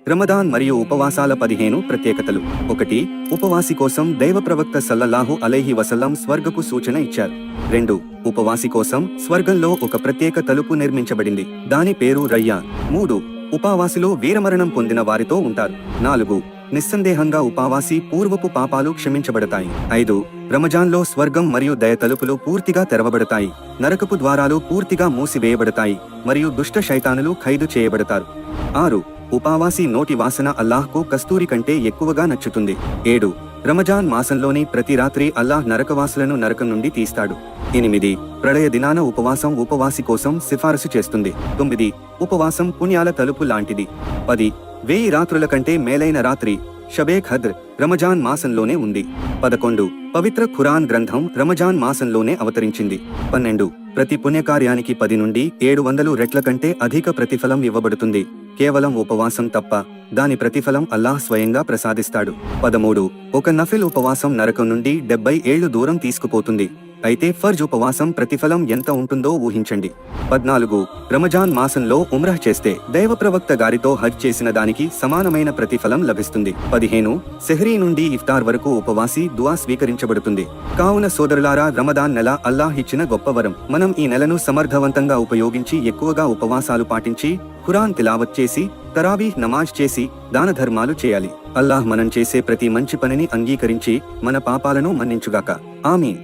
రమదాన్ మరియు ఉపవాసాల 15 ప్రత్యేకతలు. 1. ఉపవాసి కోసం దైవ ప్రవక్త సల్లల్లాహు అలైహి వసల్లం స్వర్గపు సూచన ఇచ్చారు. 2. ఉపవాసి కోసం స్వర్గంలో ఒక ప్రత్యేక తలుపు నిర్మించబడింది, దాని పేరు రయ్యాన్. 3. ఉపవాసిలో వీరమరణం పొందిన వారితో ఉంటారు. 4. నిస్సందేహంగా ఉపవాసి పూర్వపు పాపాలు క్షమించబడతాయి. 5. రమజాన్లో స్వర్గం మరియు దయ తలుపులు పూర్తిగా తెరవబడతాయి, నరకపు ద్వారాలు పూర్తిగా మూసివేయబడతాయి మరియు దుష్ట శైతానులు ఖైదు చేయబడతారు. 6. ఉపవాసి నోటి వాసన అల్లాహ్కు కస్తూరి కంటే ఎక్కువగా నచ్చుతుంది. 7. రమజాన్ మాసంలోని ప్రతి రాత్రి అల్లాహ్ నరకవాసులను నరకం నుండి తీస్తాడు. 8. ప్రళయ దినాన ఉపవాసం ఉపవాసి కోసం సిఫారసు చేస్తుంది. 9. ఉపవాసం పుణ్యాల తలుపు లాంటిది. 10. 1000 రాత్రుల కంటే మేలైన రాత్రి షబే ఖద్ర్ రమజాన్ మాసంలోనే ఉంది. 11. పవిత్ర ఖురాన్ గ్రంథం రమజాన్ మాసంలోనే అవతరించింది. 12. ప్రతి పుణ్యకార్యానికి 10 నుండి 700 రెట్ల కంటే అధిక ప్రతిఫలం ఇవ్వబడుతుంది, కేవలం ఉపవాసం తప్ప. దాని ప్రతిఫలం అల్లాహ్ స్వయంగా ప్రసాదిస్తాడు. 13. ఒక నఫిల్ ఉపవాసం నరకం నుండి 70 ఏళ్లు దూరం తీసుకుపోతుంది, అయితే ఫర్జ్ ఉపవాసం ప్రతిఫలం ఎంత ఉంటుందో ఊహించండి. 14. రమజాన్ మాసంలో ఉమ్రహ్ చేస్తే దైవ ప్రవక్త గారితో హజ్ చేసిన దానికి సమానమైన ప్రతిఫలం లభిస్తుంది. 15. సెహ్రీ నుండి ఇఫ్తార్ వరకు ఉపవాసి దుఆ స్వీకరించబడుతుంది. కావున సోదరులారా, రమదాన్ నెల అల్లాహ్ ఇచ్చిన గొప్ప వరం. మనం ఈ నెలను సమర్థవంతంగా ఉపయోగించి ఎక్కువగా ఉపవాసాలు పాటించి, ఖురాన్ తిలావత్ చేసి, తరావీహ్ నమాజ్ చేసి, దాన ధర్మాలు చేయాలి. అల్లాహ్ మనం చేసే ప్రతి మంచి పనిని అంగీకరించి మన పాపాలను మన్నించుగాక. ఆమీన్.